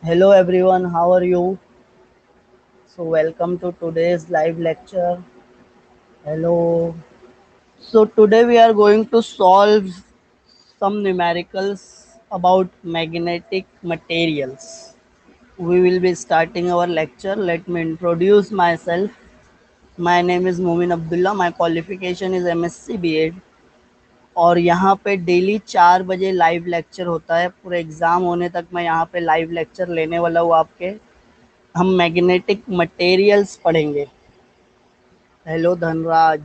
Hello everyone, how are you? So welcome to today's live lecture. Hello. So today we are going to solve some numericals about magnetic materials. We will be starting our lecture. Let me introduce myself. My name is Mumin Abdullah. My qualification is MSc B.Ed. और यहाँ पे daily 4 बजे live lecture होता है। पूरे exam होने तक मैं यहाँ पे लाइव लेक्चर लेने वाला हूँ आपके। हम मैग्नेटिक मटेरियल्स पढ़ेंगे। हेलो धनराज।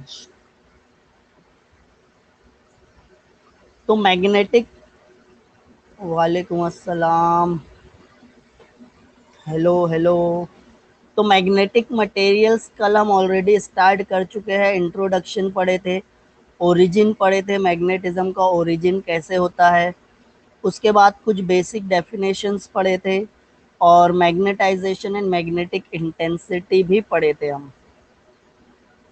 तो मैग्नेटिक, वालेकुम अस्सलाम। Hello hello. तो मैग्नेटिक मटेरियल्स कल हम ऑलरेडी स्टार्ट कर चुके हैं। इंट्रोडक्शन पढ़े थे, ओरिजिन पढ़े थे, मैग्नेटिज्म का ओरिजिन कैसे होता है। उसके बाद कुछ बेसिक डेफिनेशंस पढ़े थे और मैग्नेटाइजेशन एंड मैग्नेटिक इंटेंसिटी भी पढ़े थे हम।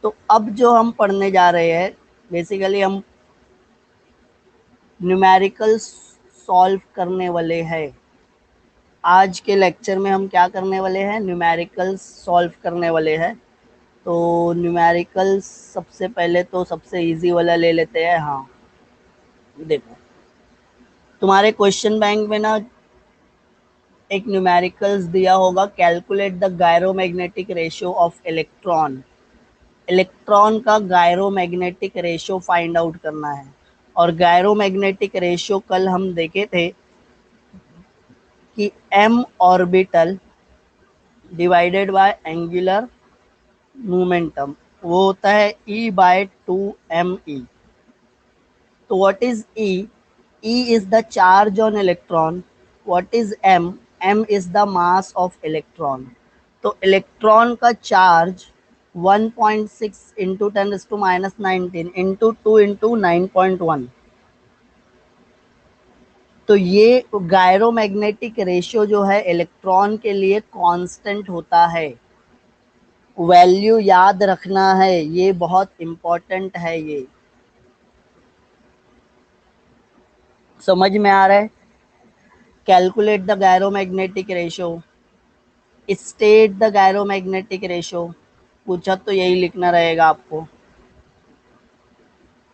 तो अब जो हम पढ़ने जा रहे हैं, बेसिकली हम न्यूमेरिकल्स सॉल्व करने वाले हैं। आज के लेक्चर में हम क्या करने वाले हैं? न्यूमेरिकल्स सॉल्व करने वाले हैं। तो न्यूमेरिकल्स सबसे पहले तो सबसे इजी वाला ले लेते हैं। हाँ, देखो तुम्हारे क्वेश्चन बैंक में ना एक न्यूमेरिकल्स दिया होगा, calculate the gyromagnetic ratio of electron. Electron का गायरोमैग्नेटिक रेशियो फाइंड आउट करना है। और गायरोमैग्नेटिक रेशियो कल हम देखे थे कि m orbital divided by angular momentum, वो होता है E/2me। तो what is E? E is the charge on electron. What is m? m is the mass of electron. तो इलेक्ट्रॉन का चार्ज 1.6 इंटू 10⁻19 इंटू 2 इंटू 9.1। तो ये गायरोमैग्नेटिक रेशियो जो है इलेक्ट्रॉन के लिए कांस्टेंट होता है। वैल्यू याद रखना है, ये बहुत इंपॉर्टेंट है। ये समझ में आ रहा है? Calculate the gyromagnetic ratio, state the gyromagnetic ratio, पूछा तो यही लिखना रहेगा आपको।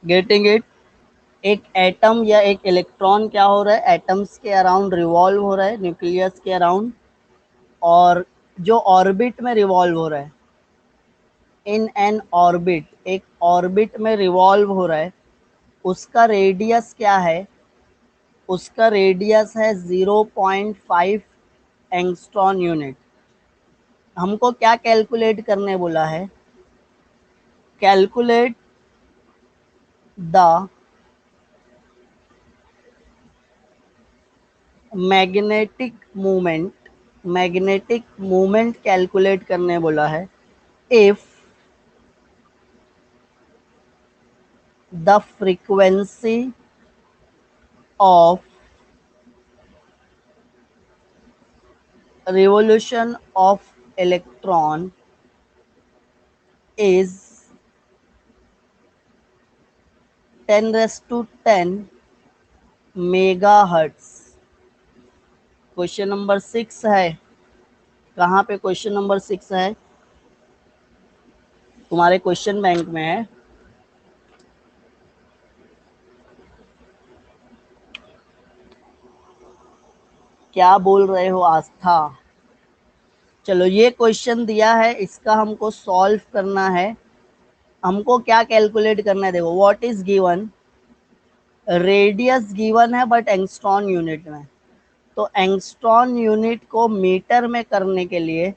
Getting it? एक एटम या एक इलेक्ट्रॉन क्या हो रहा है? एटम्स के अराउंड रिवॉल्व हो रहा है, न्यूक्लियस के अराउंड। और जो ऑर्बिट में रिवॉल्व हो रहा है, इन एन ऑर्बिट, एक ऑर्बिट में रिवॉल्व हो रहा है, उसका रेडियस क्या है? उसका रेडियस है 0.5 एंगस्ट्रॉन यूनिट। हमको क्या कैलकुलेट करने बोला है? Calculate the magnetic movement. Magnetic movement calculate करने बोला है। If the frequency of revolution of electron is 10⁻10 megahertz. Question number 6 है। कहाँ पे क्वेश्चन नंबर 6 है? तुम्हारे क्वेश्चन बैंक में है। क्या बोल रहे हो आस्था? चलो, ये क्वेश्चन दिया है, इसका हमको सॉल्व करना है। हमको क्या कैलकुलेट करना है? देखो, what is given? Radius given है बट एंगस्ट्रॉन यूनिट में। तो एंगस्ट्रॉन यूनिट को मीटर में करने के लिए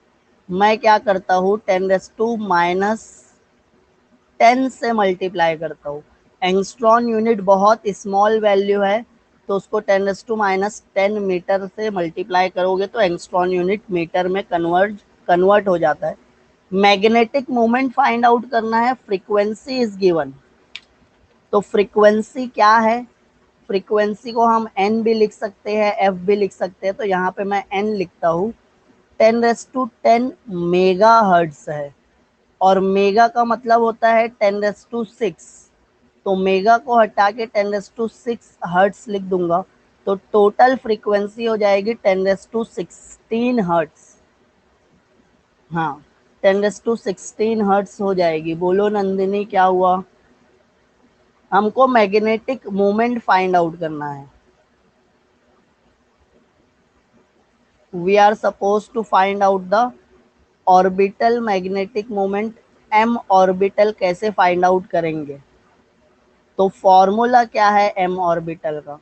मैं क्या करता हूँ? 10⁻10 से मल्टीप्लाई करता हूँ। एंगस्ट्रॉन यूनिट बहुत स्मॉल वैल्यू है, तो उसको 10⁻10 मीटर से मल्टीप्लाई करोगे तो एंगस्ट्रॉन यूनिट मीटर में कन्वर्ट हो जाता है। मैग्नेटिक मोमेंट फाइंड आउट करना है। Frequency is given. तो फ्रीक्वेंसी क्या है? फ्रीक्वेंसी को हम एन भी लिख सकते हैं, एफ भी लिख सकते हैं। तो यहाँ पे मैं एन लिखता हूँ। 10⁻10 मेगा हर्ट्ज है, और मेगा का मतलब होता है 10⁻6। तो मेगा को हटा के 10⁻6 हर्ट्ज लिख दूंगा। तो टोटल फ्रीक्वेंसी हो जाएगी 10⁻16 हर्ट्स। हाँ, 10⁻16 हर्ट्स हो जाएगी। बोलो नंदिनी क्या हुआ? हमको मैग्नेटिक मोमेंट फाइंड आउट करना है। We are suppose to find out the orbital magnetic moment. M orbital कैसे फाइंड आउट करेंगे? तो फॉर्मूला क्या है एम ऑर्बिटल का?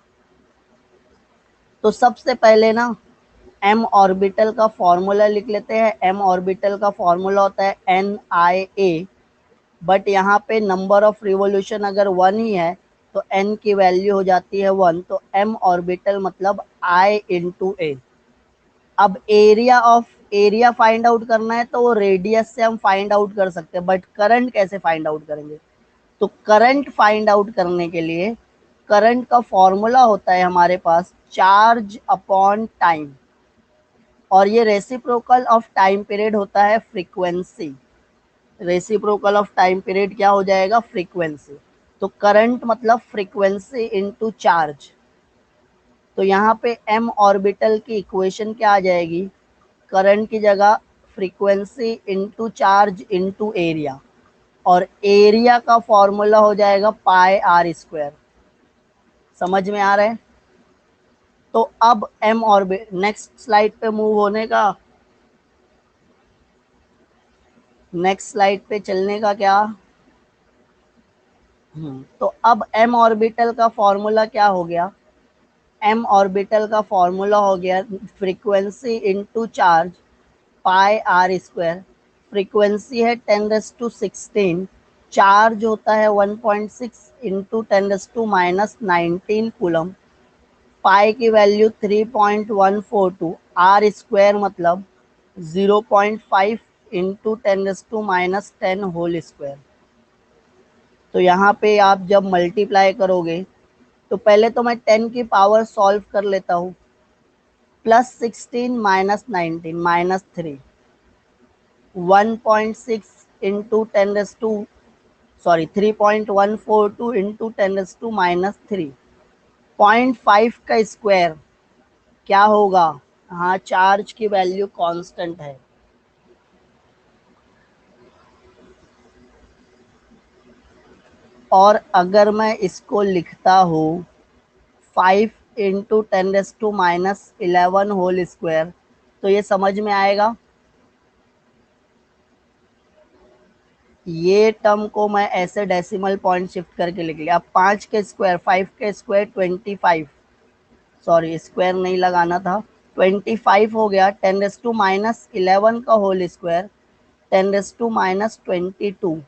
तो सबसे पहले ना एम ऑर्बिटल का फॉर्मूला लिख लेते हैं। एम ऑर्बिटल का फॉर्मूला होता है NIA, बट यहाँ पे नंबर ऑफ रिवॉल्यूशन अगर 1 ही है तो n की वैल्यू हो जाती है 1। तो एम ऑर्बिटल मतलब I/A। अब एरिया फाइंड आउट करना है तो वो रेडियस से हम फाइंड आउट कर सकते हैं, बट करंट कैसे फाइंड आउट करेंगे? तो करंट फाइंड आउट करने के लिए करंट का फॉर्मूला होता है हमारे पास चार्ज अपॉन टाइम, और ये रेसिप्रोकल ऑफ टाइम पीरियड होता है frequency. Reciprocal of time period क्या हो जाएगा? फ्रीक्वेंसी। तो करंट मतलब फ्रीक्वेंसी इनटू चार्ज। तो यहाँ पे एम ऑर्बिटल की इक्वेशन क्या आ जाएगी? करंट की जगह frequency into charge into area, और एरिया का फॉर्मूला हो जाएगा πr²। समझ में आ रहा है? तो अब एम ऑर्बिट, नेक्स्ट स्लाइड पे मूव होने का, नेक्स्ट स्लाइड पे चलने का क्या? तो अब एम ऑर्बिटल का फॉर्मूला क्या हो गया? एम ऑर्बिटल का फॉर्मूला हो गया frequency into charge πr²। Frequency है 10⁻16, चार्ज होता है 1.6 इंटू 10⁻19 कूलम, पाई की वैल्यू 3.142, r² मतलब 0.5 इंटू 10⁻10 होल स्क्वायर। तो यहाँ पे आप जब मल्टीप्लाई करोगे तो पहले तो मैं 10 की पावर सॉल्व कर लेता हूँ। +16 -19 -3, 1.6 इंटू 3.142 इंटू 10⁻3, 0.5 का स्क्वायर क्या होगा? हाँ, चार्ज की वैल्यू कांस्टेंट है। और अगर मैं इसको लिखता हूँ 5 इंटू 10⁻11 होल स्क्वायर, तो ये समझ में आएगा? ये टर्म को मैं ऐसे डेसिमल पॉइंट शिफ्ट करके लिख लिया। अब 5 के स्क्वायर, 5 के स्क्वायर 25, सॉरी स्क्वायर नहीं लगाना था, 25 हो गया। 10⁻11 का होल स्क्वायर 10⁻22,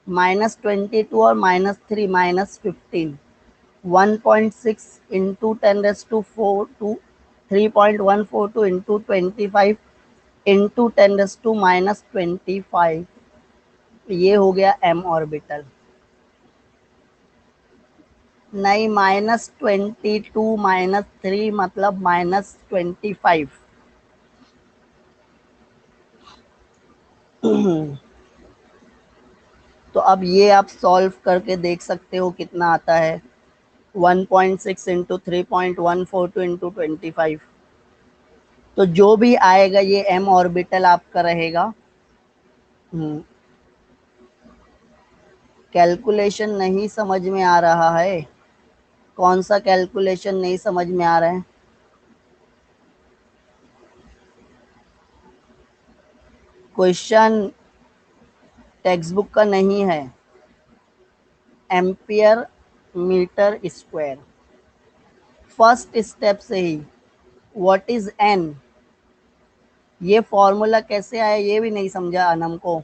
-22 और -3 -15, 1.6 इंटू 3.142 इंटू 25 इंटू 10⁻25। ये हो गया एम ऑर्बिटल। नहीं, -22 -3 मतलब -25। तो अब ये आप सॉल्व करके देख सकते हो कितना आता है। 1.6 इंटू 3.142 इंटू 25। तो जो भी आएगा ये एम ऑर्बिटल आपका रहेगा। कैलकुलेशन नहीं समझ में आ रहा है? कौन सा कैलकुलेशन नहीं समझ में आ रहा है? क्वेश्चन टेक्स्ट बुक का नहीं है। Ampere metre square, first step से ही। What is n? ये फॉर्मूला कैसे आया ये भी नहीं समझा अनम को।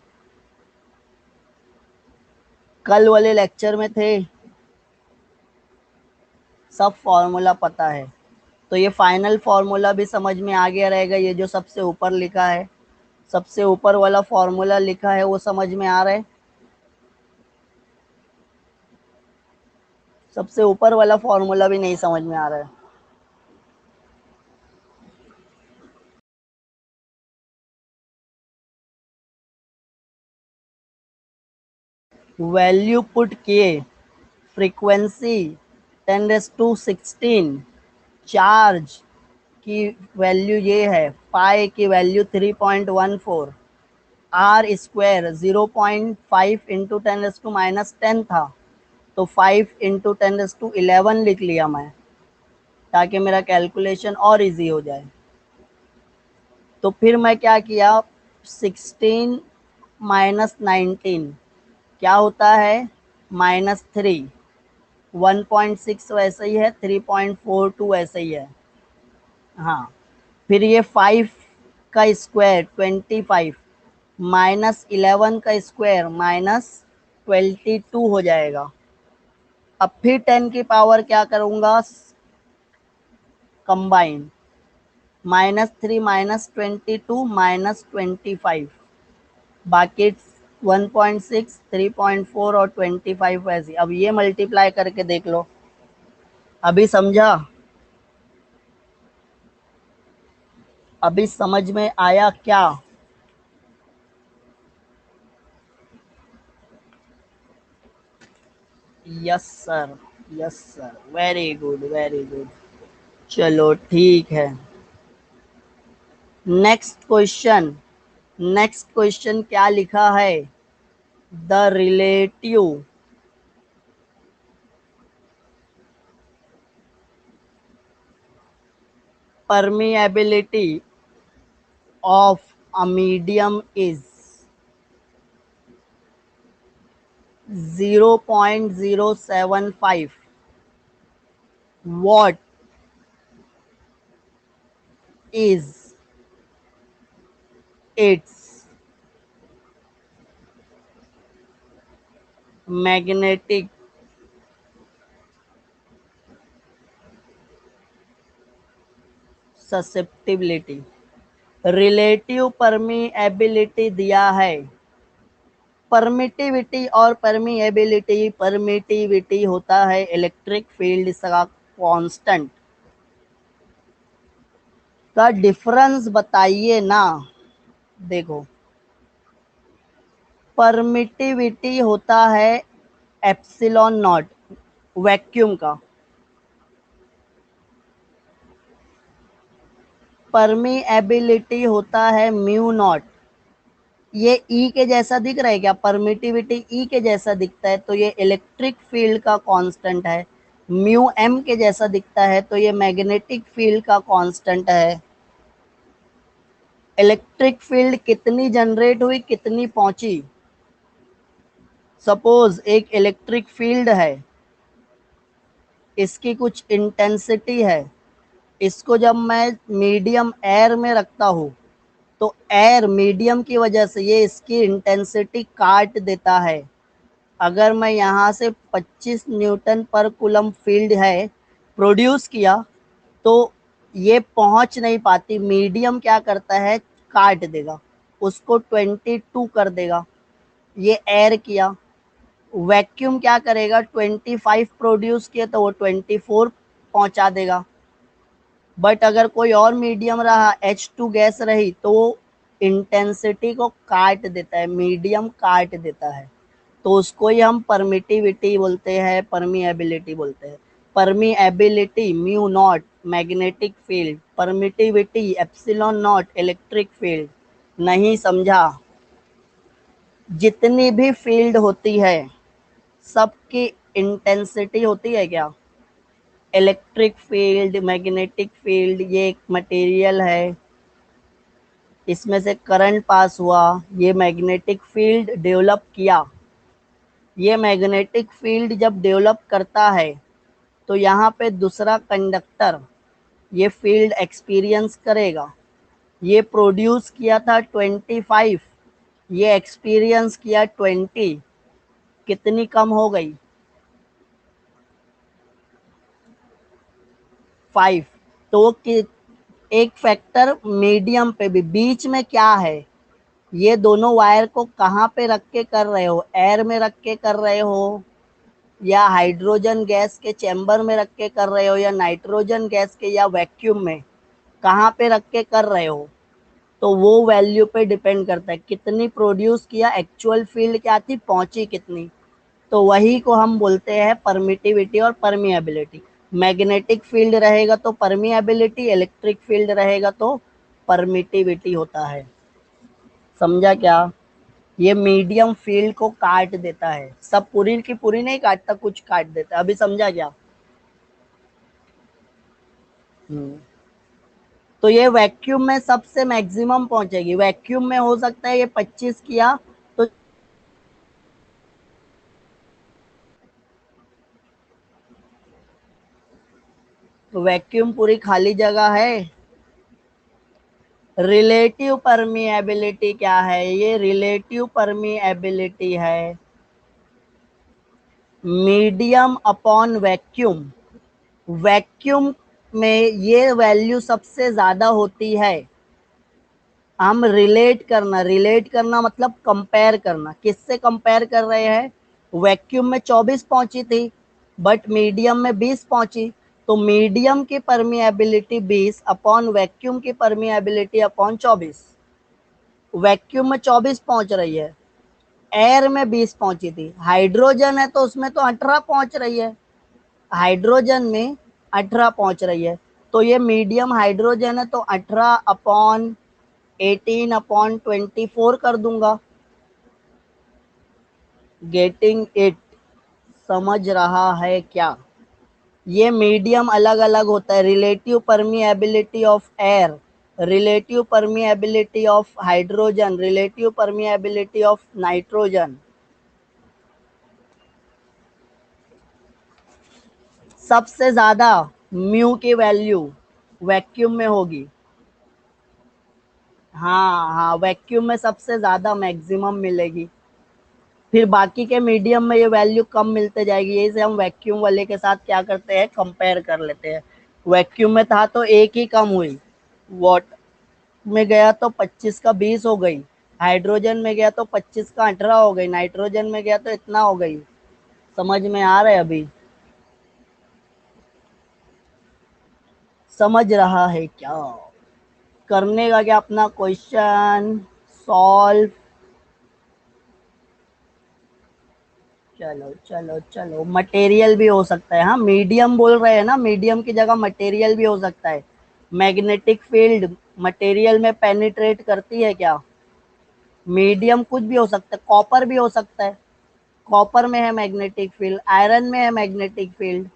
कल वाले लेक्चर में थे, सब फॉर्मूला पता है। तो ये फाइनल फॉर्मूला भी समझ में आ गया रहेगा। ये जो सबसे ऊपर लिखा है, सबसे ऊपर वाला फॉर्मूला लिखा है वो समझ में आ रहा है? सबसे ऊपर वाला फॉर्मूला भी नहीं समझ में आ रहा है? वैल्यू पुट किए, फ्रीक्वेंसी 10⁻16, चार्ज की वैल्यू ये है, पाई की वैल्यू 3.14, आर स्क्वायर 0.5 इंटू 10⁻⁻10 था, तो 5 इंटू 10⁻11 लिख लिया मैं, ताकि मेरा कैलकुलेशन और इजी हो जाए। तो फिर मैं क्या किया, 16 माइनस 19 क्या होता है, -3, 1.6 वैसे ही है, 3.42 वैसे ही है। हाँ, फिर ये 5 का स्क्वायर 25, -11 का स्क्वायर -22 हो जाएगा। अब फिर 10 की पावर क्या करूँगा, कंबाइन, -3 -22 -25, बाकी 1.6, 3.4 और 25 वैसे। अब ये मल्टीप्लाई करके देख लो, अभी समझा, अभी समझ में आया क्या? Yes sir, yes sir, very good very good. चलो ठीक है, नेक्स्ट क्वेश्चन। नेक्स्ट क्वेश्चन क्या लिखा है, the relative permeability of a medium is 0.075, what is its magnetic susceptibility? Relative permeability दिया है, परमिटिविटी और परमीएबिलिटी, परमिटिविटी होता है इलेक्ट्रिक फील्ड का कांस्टेंट, का डिफरेंस बताइए ना। देखो, परमिटिविटी होता है एप्सिलॉन नॉट वैक्यूम का, परमीएबिलिटी होता है म्यू नॉट। ये ई के जैसा दिख रहा है क्या, परमिटिविटी ई के जैसा दिखता है, तो ये इलेक्ट्रिक फील्ड का कांस्टेंट है। म्यू एम के जैसा दिखता है, तो ये मैग्नेटिक फील्ड का कांस्टेंट है। इलेक्ट्रिक फील्ड कितनी जनरेट हुई, कितनी पहुंची, सपोज एक इलेक्ट्रिक फील्ड है, इसकी कुछ इंटेंसिटी है, इसको जब मैं मीडियम एयर में रखता हूँ, तो एयर मीडियम की वजह से ये इसकी इंटेंसिटी काट देता है। अगर मैं यहाँ से 25 न्यूटन पर कूलम फील्ड है प्रोड्यूस किया, तो ये पहुंच नहीं पाती, मीडियम क्या करता है, काट देगा, उसको 22 कर देगा। ये एयर किया, वैक्यूम क्या करेगा, 25 प्रोड्यूस किया तो वो 24 पहुंचा देगा। बट अगर कोई और मीडियम रहा, H2 गैस रही, तो इंटेंसिटी को काट देता है, मीडियम काट देता है, तो उसको ही हम परमिटिविटी बोलते हैं, परमीएबिलिटी बोलते हैं। Permeability mu naught magnetic field, permittivity epsilon naught electric field. नहीं समझा? जितनी भी फील्ड होती है सबकी इंटेंसिटी होती है क्या, इलेक्ट्रिक फील्ड, मैग्नेटिक फील्ड, ये एक मटेरियल है, इसमें से करंट पास हुआ, ये मैग्नेटिक फील्ड डेवलप किया। ये मैग्नेटिक फील्ड जब डेवलप करता है, तो यहाँ पे दूसरा कंडक्टर ये फील्ड एक्सपीरियंस करेगा। ये प्रोड्यूस किया था 25, ये एक्सपीरियंस किया 20, कितनी कम हो गई, 5। तो एक फैक्टर मीडियम पे भी, बीच में क्या है, ये दोनों वायर को कहाँ पे रख के कर रहे हो, एयर में रख के कर रहे हो, या हाइड्रोजन गैस के चैम्बर में रख के कर रहे हो, या नाइट्रोजन गैस के या वैक्यूम में, कहाँ पे रख के कर रहे हो, तो वो वैल्यू पे डिपेंड करता है, कितनी प्रोड्यूस किया, एक्चुअल फील्ड क्या थी, पहुंची कितनी। तो वही को हम बोलते हैं परमिटिविटी और परमिएबिलिटी। मैग्नेटिक फील्ड रहेगा तो परमिएबिलिटी, इलेक्ट्रिक फील्ड रहेगा तो परमिटिविटी होता है। समझा क्या? ये मीडियम फील्ड को काट देता है, सब पूरी की पूरी नहीं काटता, कुछ काट देता है। अभी समझा क्या? हम्म। तो ये वैक्यूम में सबसे मैक्सिमम पहुंचेगी। वैक्यूम में हो सकता है ये 25 किया तो वैक्यूम पूरी खाली जगह है। रिलेटिव परमिएबिलिटी क्या है? ये रिलेटिव परमिएबिलिटी है मीडियम अपॉन वैक्यूम। वैक्यूम में ये वैल्यू सबसे ज्यादा होती है। हम रिलेट करना मतलब कंपेयर करना। किससे कंपेयर कर रहे हैं? वैक्यूम में 24 पहुंची थी बट मीडियम में 20 पहुंची, तो मीडियम की परमिएबिलिटी 20 अपॉन वैक्यूम की परमिएबिलिटी अपॉन 24। वैक्यूम में 24 पहुंच रही है, एयर में 20 पहुंची थी। हाइड्रोजन है तो उसमें तो 18 पहुंच रही है, हाइड्रोजन में 18 पहुंच रही है। तो ये मीडियम हाइड्रोजन है तो 18 अपॉन 18 अपॉन 24 कर दूंगा। Getting it? समझ रहा है क्या? ये मीडियम अलग अलग होता है। Relative permeability of air, relative permeability of hydrogen, relative permeability of nitrogen. सबसे ज्यादा म्यू की वैल्यू वैक्यूम में होगी। हाँ हाँ, वैक्यूम में सबसे ज्यादा मैक्सिमम मिलेगी, फिर बाकी के मीडियम में ये वैल्यू कम मिलते जाएगी। यही से हम वैक्यूम वाले के साथ क्या करते हैं, कंपेयर कर लेते हैं। वैक्यूम में था तो एक ही कम हुई, वॉट में गया तो 25 का 20 हो गई, हाइड्रोजन में गया तो 25 का 18 हो गई, नाइट्रोजन में गया तो इतना हो गई। समझ में आ रहा है अभी? समझ रहा है क्या? करने का क्या अपना क्वेश्चन सॉल्व। चलो चलो चलो, मटेरियल भी हो सकता है। हाँ, मीडियम बोल रहे हैं ना, मीडियम की जगह मटेरियल भी हो सकता है। मैग्नेटिक फील्ड मटेरियल में पेनिट्रेट करती है क्या? मीडियम कुछ भी हो सकता है, कॉपर भी हो सकता है। कॉपर में है मैग्नेटिक फील्ड, आयरन में है मैग्नेटिक फील्ड,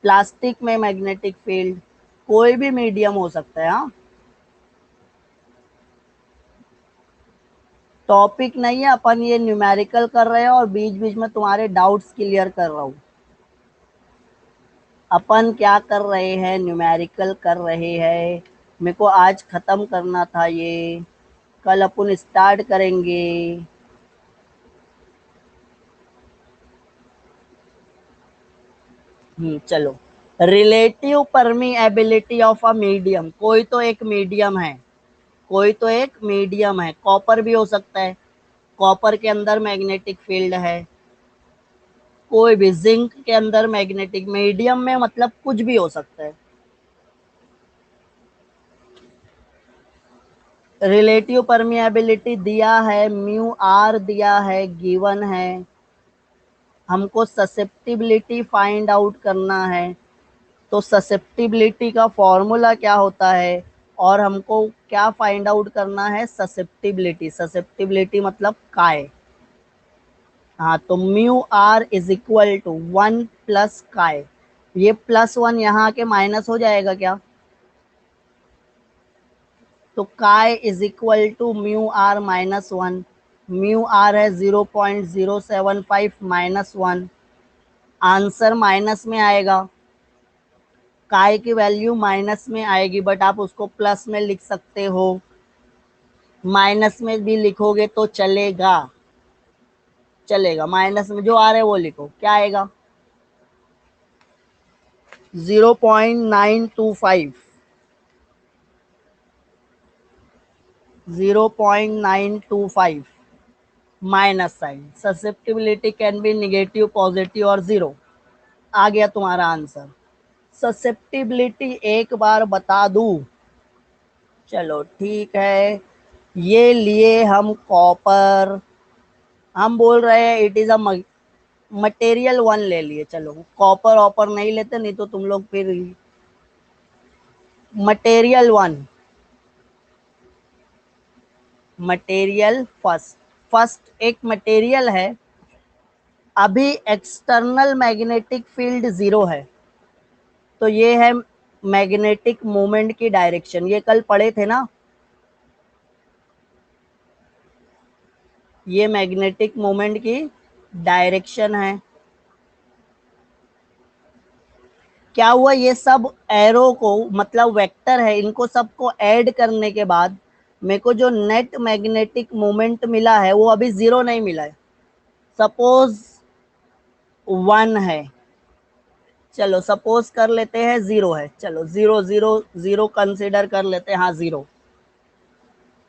प्लास्टिक में मैग्नेटिक फील्ड, कोई भी मीडियम हो सकता है। हाँ, टॉपिक नहीं है, अपन ये न्यूमेरिकल कर रहे हैं और बीच बीच में तुम्हारे डाउट्स क्लियर कर रहा हूँ। अपन क्या कर रहे हैं, न्यूमेरिकल कर रहे हैं। मेरे को आज खत्म करना था ये, कल अपन स्टार्ट करेंगे। चलो। रिलेटिव परमीएबिलिटी ऑफ अ मीडियम, कोई तो एक मीडियम है, कोई तो एक मीडियम है। कॉपर भी हो सकता है, कॉपर के अंदर मैग्नेटिक फील्ड है। कोई भी, जिंक के अंदर मैग्नेटिक, मीडियम में मतलब कुछ भी हो सकता है। रिलेटिव परमिएबिलिटी दिया है, म्यू आर दिया है, गिवन है। हमको ससेप्टिबिलिटी फाइंड आउट करना है। तो ससेप्टिबिलिटी का फॉर्मूला क्या होता है, और हमको क्या फाइंड आउट करना है, ससेप्टिबिलिटी। ससेप्टिबिलिटी मतलब काय। हाँ, तो mu are is equal to 1 plus chi. ये +1 यहाँ के माइनस हो जाएगा क्या? तो chi is equal to mu are -1। Mu R है 0.075 -1। आंसर माइनस में आएगा, काय की वैल्यू माइनस में आएगी, बट आप उसको प्लस में लिख सकते हो। माइनस में भी लिखोगे तो चलेगा, चलेगा। माइनस में जो आ रहा है वो लिखो, क्या आएगा? 0.925। 0.925 minus sign. Susceptibility can be negative, positive और जीरो। आ गया तुम्हारा आंसर। ससेप्टिबिलिटी एक बार बता दूं? चलो ठीक है। ये लिए हम कॉपर, हम बोल रहे हैं it is a material one ले लिए, चलो कॉपर ऑपर नहीं लेते, नहीं तो तुम लोग फिर material one, material first, first एक मटेरियल है, अभी एक्सटर्नल मैग्नेटिक फील्ड जीरो है, तो ये है मैग्नेटिक मोमेंट की डायरेक्शन, ये कल पढ़े थे ना, ये मैग्नेटिक मोमेंट की डायरेक्शन है। क्या हुआ, ये सब एरो को मतलब वेक्टर है, इनको सबको ऐड करने के बाद मेरे को जो नेट मैग्नेटिक मोमेंट मिला है वो अभी जीरो नहीं मिला है, सपोज वन है, चलो सपोज कर लेते हैं जीरो है, चलो जीरो जीरो जीरो कंसिडर कर लेते हैं, हाँ zero,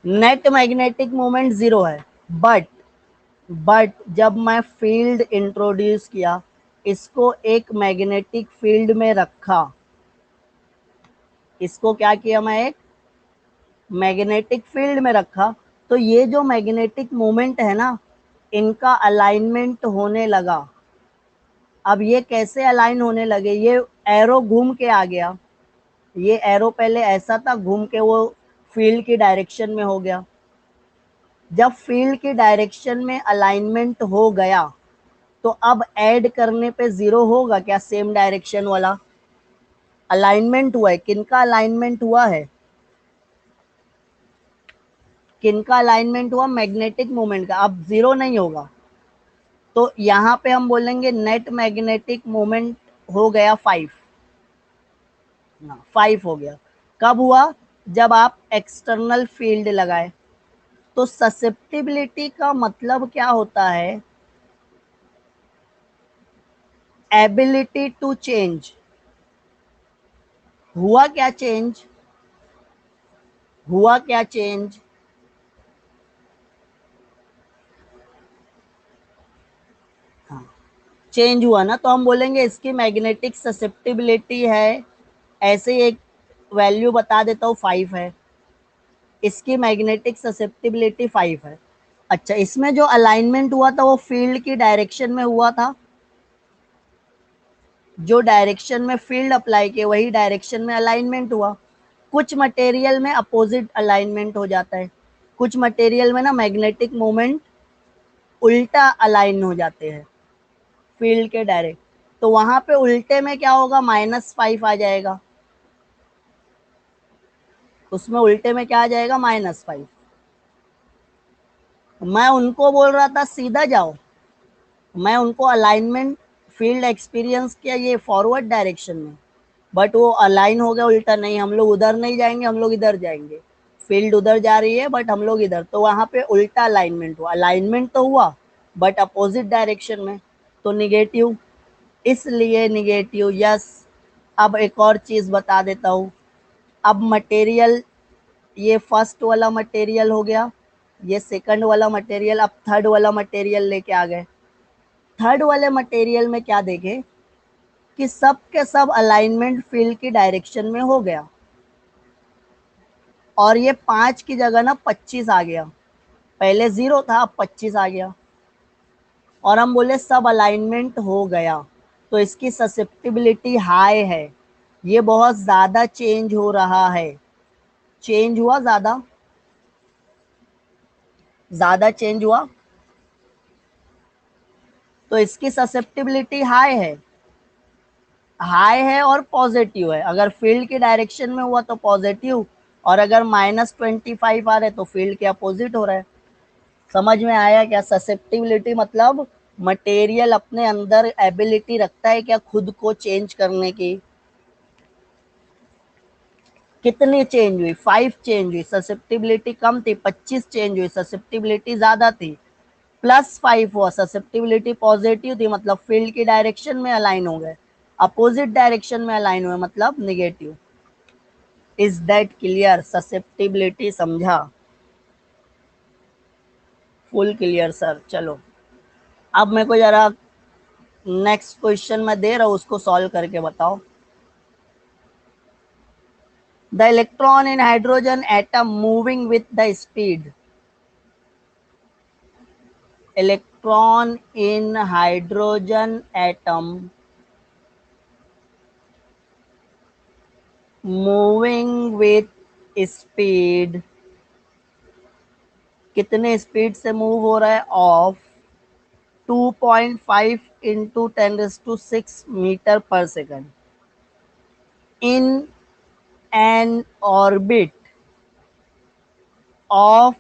net magnetic moment zero है। बट बट जब मैं फील्ड इंट्रोड्यूस किया, इसको एक मैग्नेटिक फील्ड में रखा, इसको क्या किया, मैं एक मैग्नेटिक फील्ड में रखा, तो ये जो मैग्नेटिक मोमेंट है ना, इनका अलाइनमेंट होने लगा। अब ये कैसे अलाइन होने लगे, ये एरो घूम के आ गया, ये एरो पहले ऐसा था, घूम के वो फील्ड की डायरेक्शन में हो गया। जब फील्ड की डायरेक्शन में अलाइनमेंट हो गया, तो अब ऐड करने पे जीरो होगा क्या, सेम डायरेक्शन वाला अलाइनमेंट हुआ है, किनका अलाइनमेंट हुआ है, किनका अलाइनमेंट हुआ, मैग्नेटिक मोमेंट का, अब जीरो नहीं होगा। तो यहाँ पे हम बोलेंगे नेट मैग्नेटिक मोमेंट हो गया 5, 5 हो गया। कब हुआ, जब आप एक्सटर्नल फील्ड लगाए। तो ससेप्टिबिलिटी का मतलब क्या होता है, एबिलिटी टू चेंज। हुआ क्या चेंज, हुआ क्या चेंज, हाँ चेंज हुआ ना, तो हम बोलेंगे इसकी मैग्नेटिक ससेप्टिबिलिटी है, ऐसे एक वैल्यू बता देता हूँ 5 है, इसकी मैग्नेटिक ससेप्टिबिलिटी 5 है। अच्छा, इसमें जो अलाइनमेंट हुआ था वो फील्ड की डायरेक्शन में हुआ था, जो डायरेक्शन में फील्ड अप्लाई किए वही डायरेक्शन में अलाइनमेंट हुआ। कुछ मटेरियल में अपोजिट अलाइनमेंट हो जाता है, कुछ मटेरियल में ना मैग्नेटिक मोमेंट उल्टा अलाइन हो जाते हैं फील्ड के डायरेक्ट, तो वहां पे उल्टे में क्या होगा, -5 आ जाएगा, उसमें उल्टे में क्या आ जाएगा, -5। मैं उनको बोल रहा था सीधा जाओ, मैं उनको अलाइनमेंट फील्ड एक्सपीरियंस किया ये फॉरवर्ड डायरेक्शन में, बट वो अलाइन हो गया उल्टा, नहीं हम लोग उधर नहीं जाएंगे, हम लोग इधर जाएंगे, फील्ड उधर जा रही है बट हम लोग इधर, तो वहां पे उल्टा अलाइनमेंट हुआ, अलाइनमेंट तो हुआ बट अपोजिट डायरेक्शन में, तो निगेटिव, इसलिए निगेटिव, यस। अब एक और चीज बता देता हूँ, अब मटेरियल, ये फर्स्ट वाला मटेरियल हो गया, ये सेकंड वाला मटेरियल, अब थर्ड वाला मटेरियल लेके आ गए। थर्ड वाले मटेरियल में क्या देखे कि सब के सब अलाइनमेंट फील्ड की डायरेक्शन में हो गया, और ये 5 की जगह ना 25 आ गया, पहले जीरो था अब 25 आ गया, और हम बोले सब अलाइनमेंट हो गया, तो इसकी ससेप्टिबिलिटी हाई है, ये बहुत ज्यादा चेंज हो रहा है, चेंज हुआ, ज्यादा ज्यादा चेंज हुआ, तो इसकी ससेप्टिबिलिटी हाई है, हाई है और पॉजिटिव है, अगर फील्ड की डायरेक्शन में हुआ तो पॉजिटिव, और अगर -25 आ रहे तो फील्ड के अपोजिट हो रहा है। समझ में आया क्या, ससेप्टिबिलिटी मतलब मटेरियल अपने अंदर एबिलिटी रखता है क्या खुद को चेंज करने की। कितनी चेंज हुई, 5 चेंज हुई, ससेप्टिबिलिटी कम थी, 25 चेंज हुई, ससेप्टिबिलिटी ज्यादा थी, +5 हुआ, ससेप्टिबिलिटी पॉजिटिव थी, मतलब फील्ड की डायरेक्शन में अलाइन हो गए, अपोजिट डायरेक्शन में अलाइन हुए मतलब negative. Is that clear, susceptibility समझा, फुल क्लियर सर। चलो अब मेरे को जरा नेक्स्ट क्वेश्चन मैं दे रहा हूं उसको सॉल्व करके बताओ। The electron in hydrogen atom moving with the speed, electron in hydrogen atom moving with speed, कितने स्पीड से मूव हो रहा है, ऑफ 2.5 इंटू 10⁶ मीटर पर second in an orbit of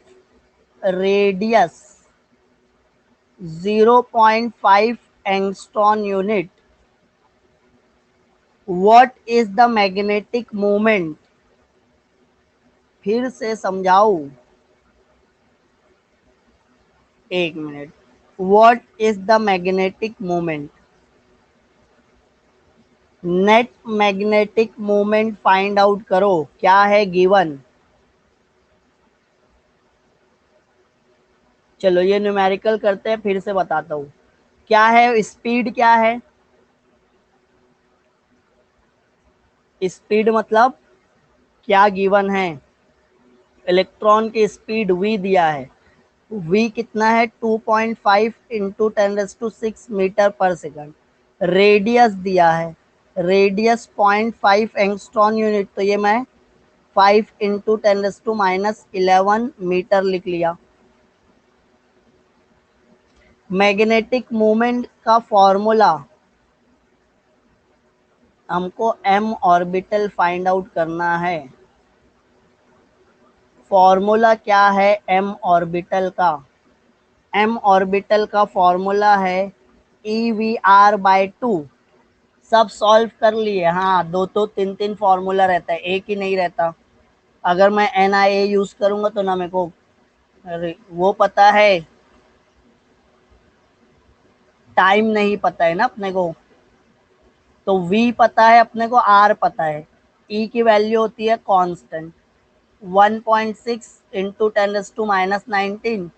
radius 0.5 angstrom unit, what is the magnetic moment. फिर से समझाओ, एक minute. What is the magnetic moment, net magnetic moment find out करो, क्या है गिवन। चलो ये न्यूमेरिकल करते हैं, फिर से बताता हूं क्या है। स्पीड क्या है, स्पीड मतलब क्या गिवन है, इलेक्ट्रॉन की स्पीड v दिया है, v कितना है 2.5 इंटू 10⁶ मीटर पर सेकंड। रेडियस दिया है, रेडियस 0.5 एंगस्ट्रॉन यूनिट, तो ये मैं 5 इंटू 10⁻11 मीटर लिख लिया। मैग्नेटिक मोमेंट का फॉर्मूला, हमको m ऑर्बिटल फाइंड आउट करना है। फॉर्मूला क्या है m ऑर्बिटल का, m ऑर्बिटल का फॉर्मूला है EVR/2। सब सॉल्व कर लिए, हाँ, दो तो तीन तीन फॉर्मूला रहता है, एक ही नहीं रहता। अगर मैं NIA यूज करूंगा तो ना मेरे को वो पता है, टाइम नहीं पता है ना अपने को, तो V पता है अपने को, R पता है, E की वैल्यू होती है कांस्टेंट 1.6 इंटू 10⁻19,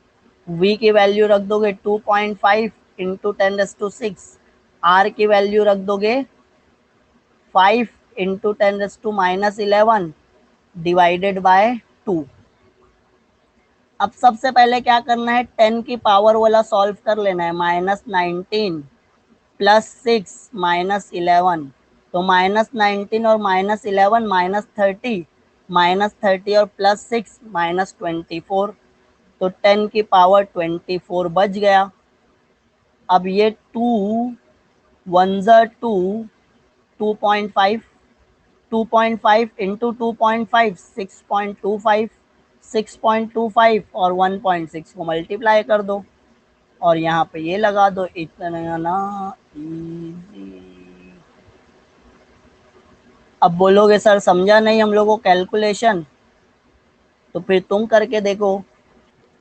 V की वैल्यू रख दोगे 2.5 इंटू 10⁶, R की वैल्यू रख दोगे 5 इंटू 10⁻11 डिवाइडेड बाय 2। अब सबसे पहले क्या करना है, 10 की पावर वाला सॉल्व कर लेना है, -19 +6 -11, तो -19 और -11 -30, -30 और +6 -24, तो 10 की पावर 24 बच गया। अब ये 2 1 2, 2.5, 2.5 इंटू 2.5 6.25, 6.25 और 1.6 को मल्टीप्लाई कर दो और यहाँ पे ये लगा दो, इतना ना इजी। अब बोलोगे सर समझा नहीं हम लोगों को कैलकुलेशन, तो फिर तुम करके देखो।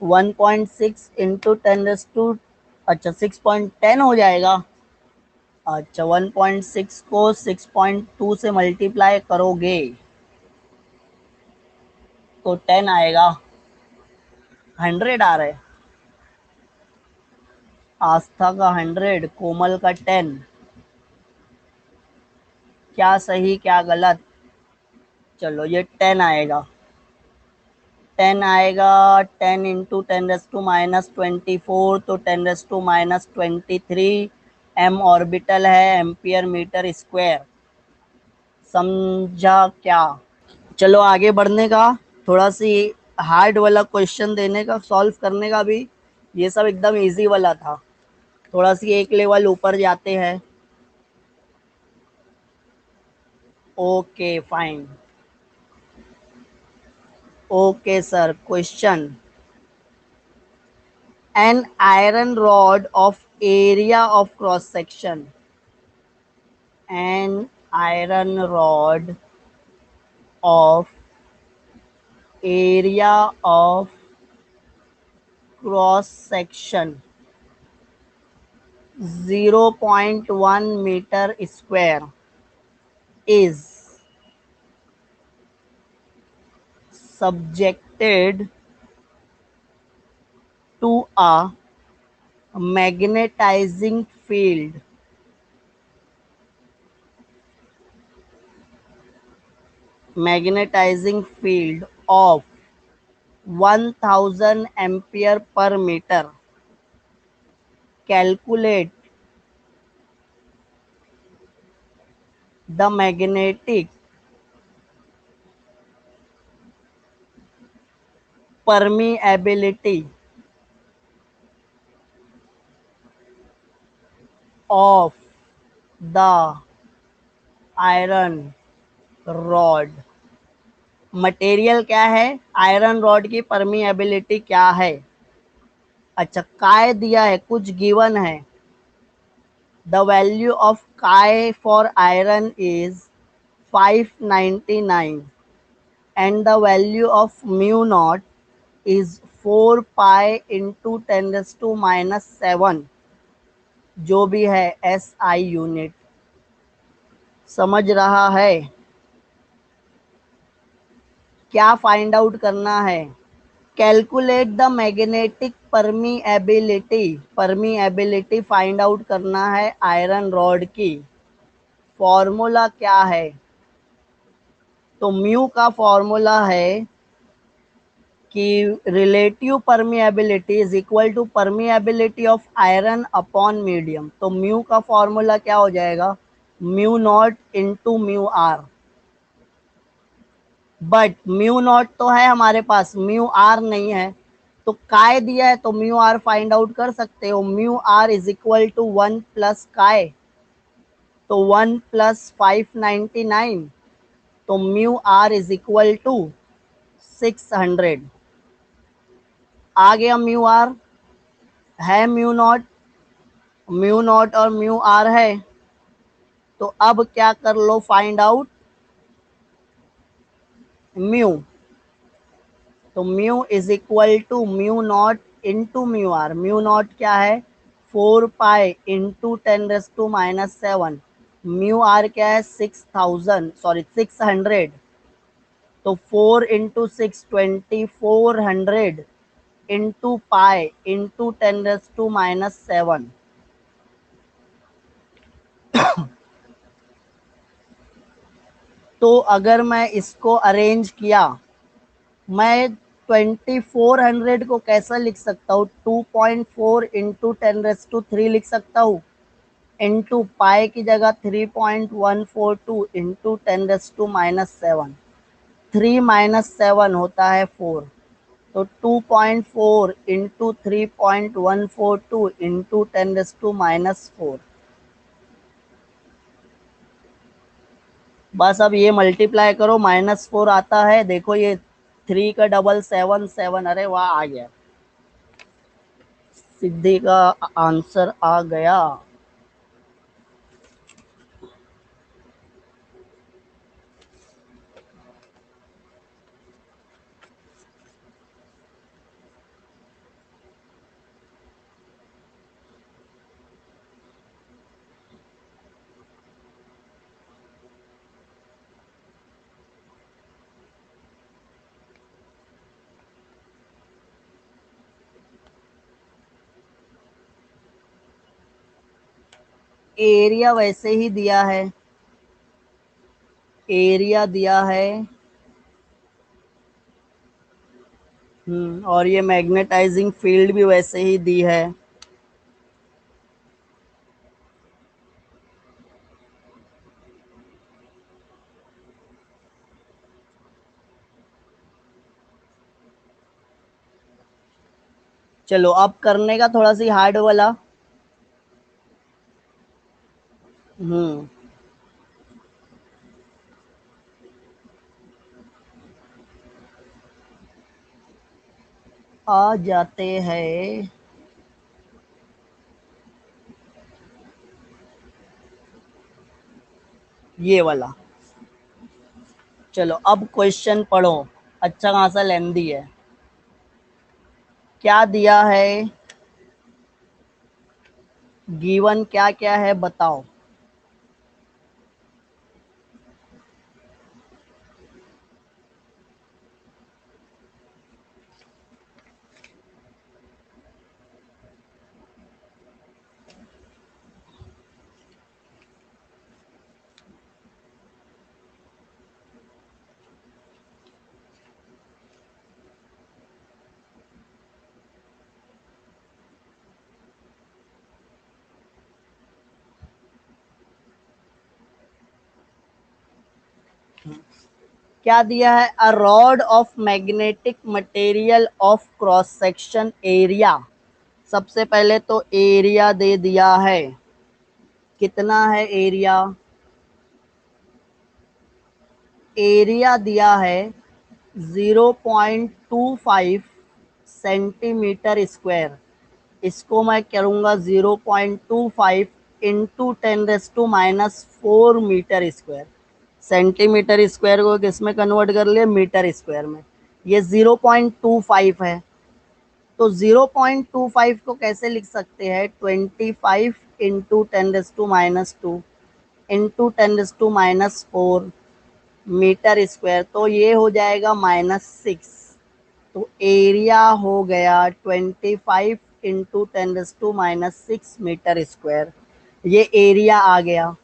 1.6 इंटू 10⁻, अच्छा 6.10 हो जाएगा। अच्छा 1.6 को 6.2 से मल्टीप्लाई करोगे तो 10 आएगा, 100 आ रहा है। आस्था का 100, कोमल का 10, क्या सही क्या गलत। चलो ये 10 आएगा, 10 आएगा। 10 इंटू 10⁻24, तो 10⁻23 m ऑर्बिटल है, एम्पियर मीटर स्क्वायर। समझा क्या। चलो आगे बढ़ने का, थोड़ा सी हार्ड वाला क्वेश्चन देने का, सॉल्व करने का भी। ये सब एकदम इजी वाला था, थोड़ा सी एक लेवल ऊपर जाते हैं। Okay fine, okay sir. Question, an iron rod of area of cross section, an iron rod of area of cross section 0.1 meter square is subjected to a magnetizing field of 1000 ampere per meter calculate the magnetic permeability of the iron rod। Material क्या है, iron rod की permeability क्या है। अच्छा, काय दिया है, कुछ गिवन है। द वैल्यू ऑफ काय for iron is 599 and the value of mu naught is 4 pi into 10⁻⁻⁷ जो भी है SI यूनिट। समझ रहा है, क्या फाइंड आउट करना है। Calculate the magnetic permeability, permeability find out करना है आयरन रॉड की। फॉर्मूला क्या है, तो म्यू का फॉर्मूला है कि relative permeability is equal to permeability of iron upon medium. तो म्यू का फॉर्मूला क्या हो जाएगा, mu naught into mu r. But mu naught तो है हमारे पास, म्यू आर नहीं है। तो काय दिया है तो म्यू आर फाइंड आउट कर सकते हो। Mu are is equal to 1 plus chi, तो 1 प्लस 599, तो mu are is equal to 600। आ गया म्यू आर, है म्यू नॉट, म्यू नॉट और म्यू आर है। तो अब क्या कर लो, फाइंड आउट म्यू। तो mu is equal to mu naught into mu R. Mu naught क्या है, 4 पाई इंटू 10⁻⁻⁷। म्यू आर क्या है, 600। तो 4 इंटू 6 2400 इंटू पाई इंटू 10⁻⁻⁷। तो अगर मैं इसको अरेंज किया, मैं 2400 को कैसा लिख सकता हूँ, 2.4 इंटू 10⁻³ लिख सकता हूँ, इंटू पाई की जगह 3.142 इंटू 10⁻⁻⁷। 3 - 7 होता है 4। तो 2.4 इंटू 3.142 इंटू 10⁻⁻⁴। बस अब ये मल्टीप्लाई करो, -4 आता है। देखो ये 3 का डबल 7 7, अरे वाह आ गया, सिद्धि का आंसर आ गया। एरिया वैसे ही दिया है, एरिया दिया है। और ये मैग्नेटाइजिंग फील्ड भी वैसे ही दी है। चलो अब करने का थोड़ा सी हार्ड वाला। हम्म आ जाते हैं, ये वाला। चलो अब क्वेश्चन पढ़ो, अच्छा खासा लेंदी है। क्या दिया है, गिवन क्या क्या है बताओ। क्या दिया है? A rod of magnetic material of cross section area. सबसे पहले तो एरिया दे दिया है। कितना है एरिया? एरिया दिया है 0.25 सेंटीमीटर स्क्वायर। इसको मैं करूंगा 0.25 into 10⁻⁴ metre square. Centimetre square को किस में कन्वर्ट कर लिया? मीटर स्क्वायर में। ये 0.25 है, तो 0.25 को कैसे लिख सकते हैं? 25 इंटू 10⁻² इंटू 10⁻⁴ मीटर स्क्वायर, तो ये हो जाएगा -6। तो एरिया हो गया 25 इंटू 10⁻⁶ मीटर स्क्वायर। ये एरिया आ गया।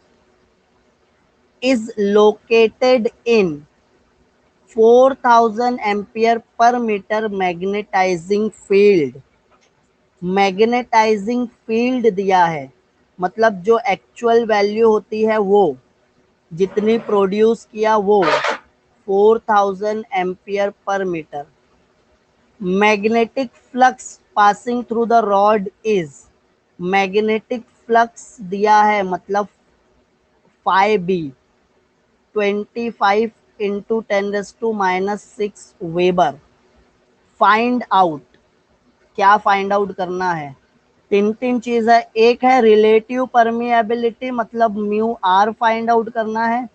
Is located in 4000 ampere per metre magnetising field. Magnetising field दिया है, मतलब जो एक्चुअल वैल्यू होती है वो जितनी प्रोड्यूस किया वो 4000 ampere per metre. Magnetic flux passing through the rod is, magnetic flux दिया है मतलब phi B 25 into 10⁻⁶ weber. Find out, क्या फाइंड आउट करना है? तीन तीन चीज है। एक है रिलेटिव परमिएबिलिटी, मतलब म्यू आर फाइंड आउट करना है।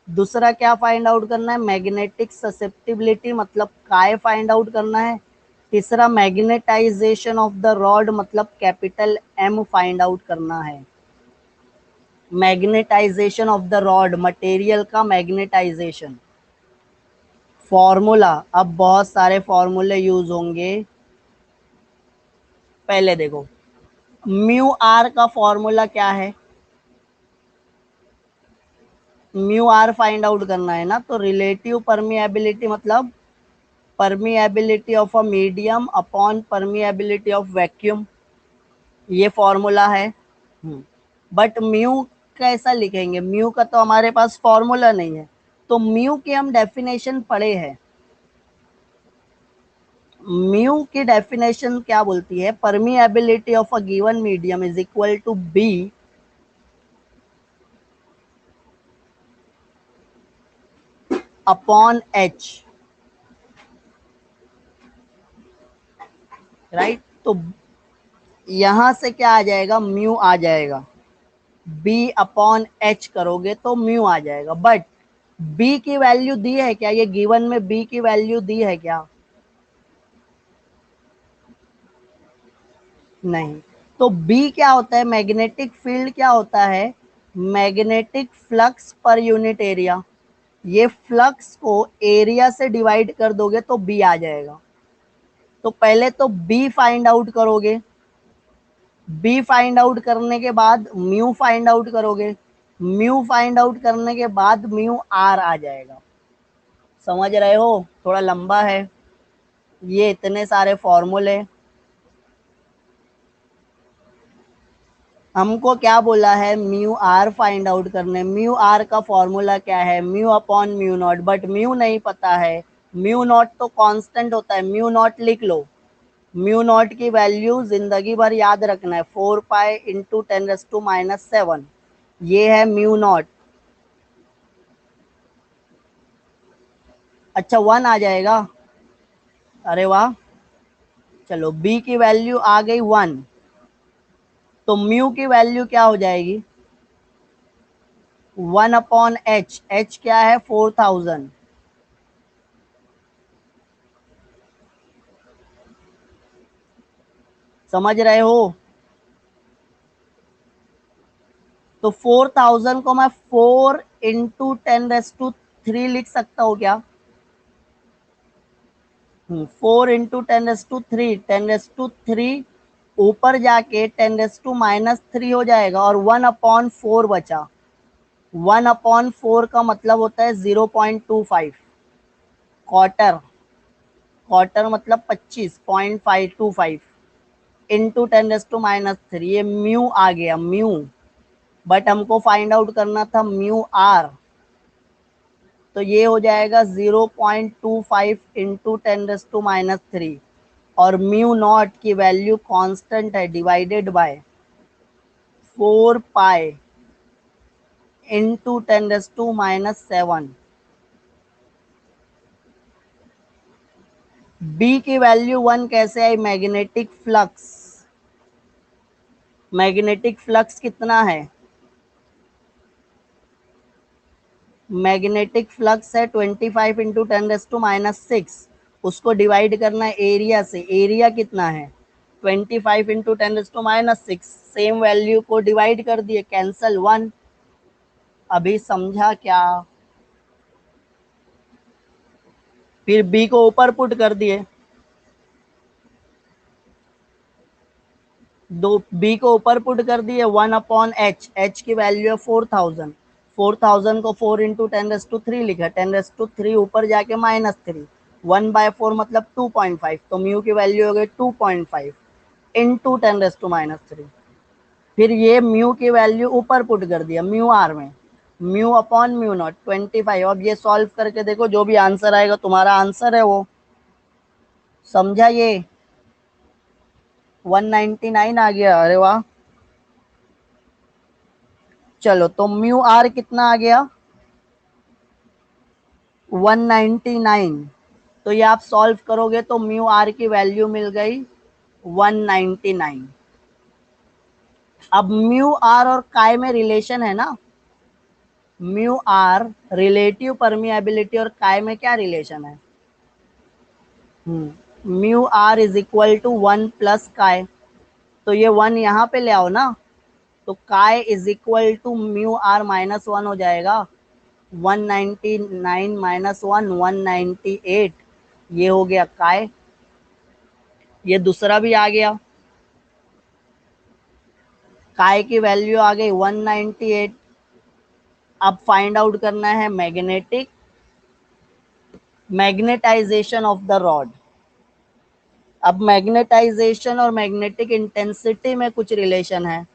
दूसरा क्या फाइंड आउट करना है? मैग्नेटिक ससेप्टिबिलिटी, मतलब काय फाइंड आउट करना है। तीसरा मैग्नेटाइजेशन ऑफ द रॉड, मतलब कैपिटल एम फाइंड आउट करना है। Magnetisation of the rod, material का मैग्नेटाइजेशन। फॉर्मूला, अब बहुत सारे फॉर्मूले यूज होंगे। पहले देखो, म्यू आर का फॉर्मूला क्या है? म्यू आर फाइंड आउट करना है ना, तो रिलेटिव परमिएबिलिटी मतलब permeability of a medium upon permeability of vacuum, ये फॉर्मूला है। बट म्यू कैसा लिखेंगे? म्यू का तो हमारे पास फॉर्मूला नहीं है, तो म्यू की हम डेफिनेशन पढ़े हैं। म्यू की डेफिनेशन क्या बोलती है? Permeability of a given medium is equal to B upon H, right? तो यहां से क्या आ जाएगा? म्यू आ जाएगा। बी अपॉन एच करोगे तो म्यू आ जाएगा। बट बी की वैल्यू दी है क्या? ये गिवन में बी की वैल्यू दी है क्या? नहीं। तो बी क्या होता है? मैग्नेटिक फील्ड क्या होता है? Magnetic flux per unit area. ये फ्लक्स को एरिया से डिवाइड कर दोगे तो बी आ जाएगा। तो पहले तो बी फाइंड आउट करोगे, बी फाइंड आउट करने के बाद म्यू फाइंड आउट करोगे, म्यू फाइंड आउट करने के बाद म्यू आर आ जाएगा। समझ रहे हो? थोड़ा लंबा है ये, इतने सारे फॉर्मूले। हमको क्या बोला है? म्यू आर फाइंड आउट करने। म्यू आर का फॉर्मूला क्या है? Mu upon mu naught, but mu नहीं पता है। म्यू नॉट तो कांस्टेंट होता है, म्यू नॉट लिख लो। म्यू नॉट की वैल्यू जिंदगी भर याद रखना है, 4 पाई इंटू 10⁻⁷, ये है म्यू नॉट। अच्छा 1 आ जाएगा, अरे वाह। चलो बी की वैल्यू आ गई 1, तो म्यू की वैल्यू क्या हो जाएगी? 1/h, h क्या है? 4000। समझ रहे हो? तो 4000 को मैं 4 इंटू 10⁻³ लिख सकता हूँ क्या? 4 इंटू 10⁻³, 10⁻³ ऊपर जाके 10⁻³ हो जाएगा और 1/4 बचा। 1/4 का मतलब होता है 0.25। क्वार्टर, क्वार्टर मतलब 25.525 इंटू 10⁻³ ये म्यू आ गया, म्यू। बट हमको फाइंड आउट करना था म्यू आर। तो ये हो जाएगा 0.25 इंटू 10⁻³ और म्यू नॉट की वैल्यू कांस्टेंट है divided by 4 pi into 10⁻⁷। B की वैल्यू 1 कैसे आई? Magnetic flux. मैग्नेटिक फ्लक्स कितना है? मैग्नेटिक फ्लक्स है 25 इंटू 10⁻⁶। उसको डिवाइड करना है एरिया से। एरिया कितना है? 25 इंटू 10⁻⁶। सेम वैल्यू को डिवाइड कर दिए, कैंसल 1। अभी समझा क्या? फिर बी को ऊपर पुट कर दिए, दो बी को ऊपर पुट कर दिए 1/h। h की वैल्यू है 4000। 4000 को 4 इंटू 10⁻³ लिखा। 10⁻³ ऊपर जाके -3। 1/4 मतलब 2.5। तो म्यू की वैल्यू हो गई 2.5 इंटू 10⁻⁻3। फिर ये म्यू की वैल्यू ऊपर पुट कर दिया म्यू आर में, म्यू अपॉन म्यू नॉट 25। अब ये सॉल्व करके देखो, जो भी आंसर आएगा तुम्हारा आंसर है वो। समझा ये? 199 आ गया, अरे वाह। चलो, तो म्यू आर कितना आ गया? 199। तो ये आप सॉल्व करोगे तो म्यू आर की वैल्यू मिल गई 199। अब म्यू आर और काय में रिलेशन है ना। म्यू आर रिलेटिव परमिएबिलिटी और काय में क्या रिलेशन है? Mu are is equal to 1 plus chi. तो ये 1 यहाँ पे ले आओ ना, तो chi is equal to mu are -1 हो जाएगा। 199 -1 198। ये हो गया काय। ये दूसरा भी आ गया, काय की वैल्यू आ गई 198। अब फाइंड आउट करना है मैग्नेटाइजेशन ऑफ द रॉड। अब मैग्नेटाइजेशन और मैग्नेटिक इंटेंसिटी में कुछ रिलेशन है।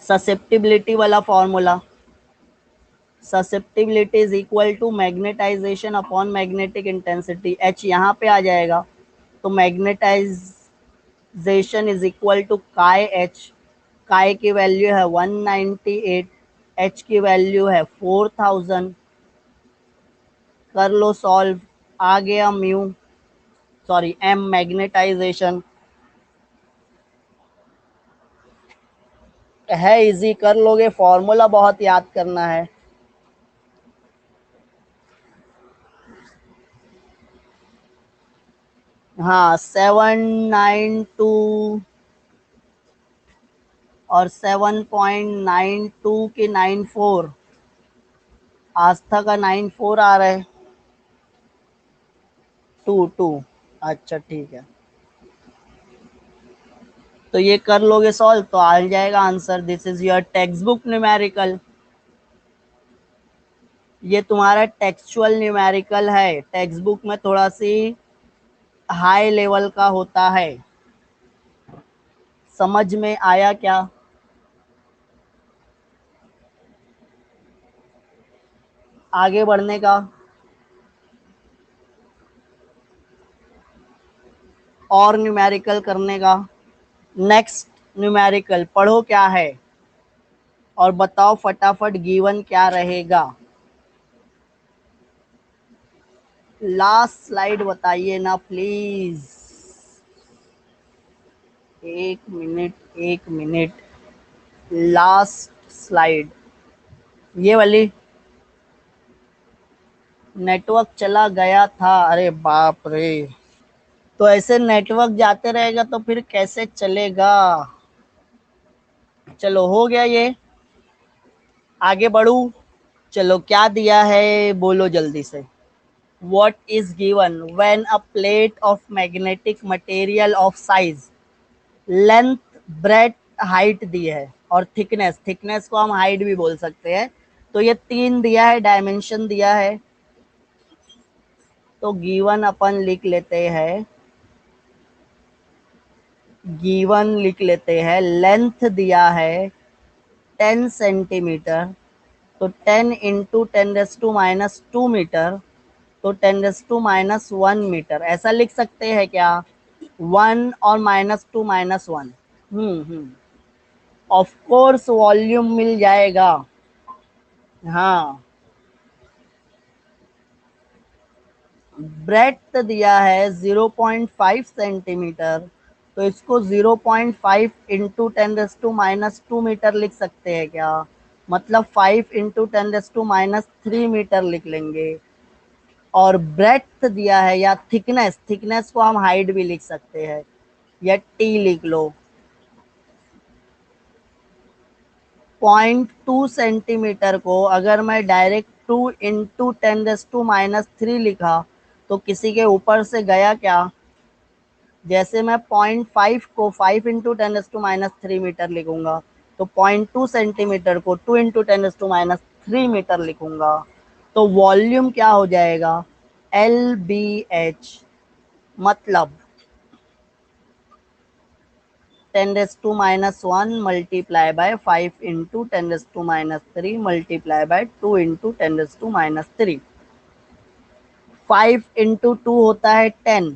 ससेप्टिबिलिटी वाला formula, susceptibility is equal to magnetisation upon magnetic intensity. H यहाँ पे आ जाएगा, तो मैग्नेटाइजेशन इज इक्वल टू काय एच। काय की वैल्यू है 198, एच की वैल्यू है 4000। कर लो सॉल्व, आ गया म्यू, सॉरी एम मैग्नेटाइजेशन। है इजी, कर लोगे। फॉर्मूला बहुत याद करना है। हाँ, 792 और 7.92 के 94। आस्था का 94 आ रहा है। 2 अच्छा ठीक है। तो ये कर लोगे सॉल्व तो आ जाएगा answer. This is your text book numerical. ये तुम्हारा टेक्सचुअल न्यूमेरिकल है। टेक्स्ट बुक में थोड़ा सी हाई लेवल का होता है। समझ में आया क्या? आगे बढ़ने का और न्यूमेरिकल करने का। नेक्स्ट न्यूमेरिकल पढ़ो क्या है और बताओ फटाफट गिवन क्या रहेगा। लास्ट स्लाइड बताइए ना please. 1 minute 1 minute. Last slide ये वाली। नेटवर्क चला गया था, अरे बाप रे। तो ऐसे नेटवर्क जाते रहेगा तो फिर कैसे चलेगा। चलो हो गया ये, आगे बढ़ू। चलो क्या दिया है बोलो जल्दी से। What is given when a plate of magnetic material of size, length, breadth, height दी है और थिकनेस। थिकनेस को हम हाइट भी बोल सकते हैं। तो ये 3 दिया है, डायमेंशन दिया है। तो गिवन अपन लिख लेते हैं, गिवन लिख लेते हैं। लेंथ दिया है 10 सेंटीमीटर, तो 10 इंटू 10⁻² मीटर, तो 10⁻1 मीटर, ऐसा लिख सकते हैं क्या? 1 और -2 -1। ऑफ कोर्स वॉल्यूम मिल जाएगा। हाँ, ब्रेड्थ दिया है 0.5 सेंटीमीटर, तो इसको 0.5 इंटू 10⁻² मीटर लिख सकते हैं क्या? मतलब 5 इंटू 10⁻³ मीटर लिख लेंगे। और ब्रेड्थ दिया है या थिकनेस, थिकनेस को हम हाइट भी लिख सकते हैं, या टी लिख लो। 0.2 सेंटीमीटर को अगर मैं डायरेक्ट 2 इंटू 10⁻³ लिखा तो किसी के ऊपर से गया क्या? जैसे मैं 0.5 को 5 इंटू 10⁻³ मीटर लिखूंगा, तो 0.2 सेंटीमीटर को 2 इंटू 10⁻³ मीटर लिखूंगा, तो वॉल्यूम क्या हो जाएगा? LBH, मतलब 10⁻1 multiply by 5 into 10⁻³ multiply by 2 into 10⁻³। 5 into 2 होता है 10,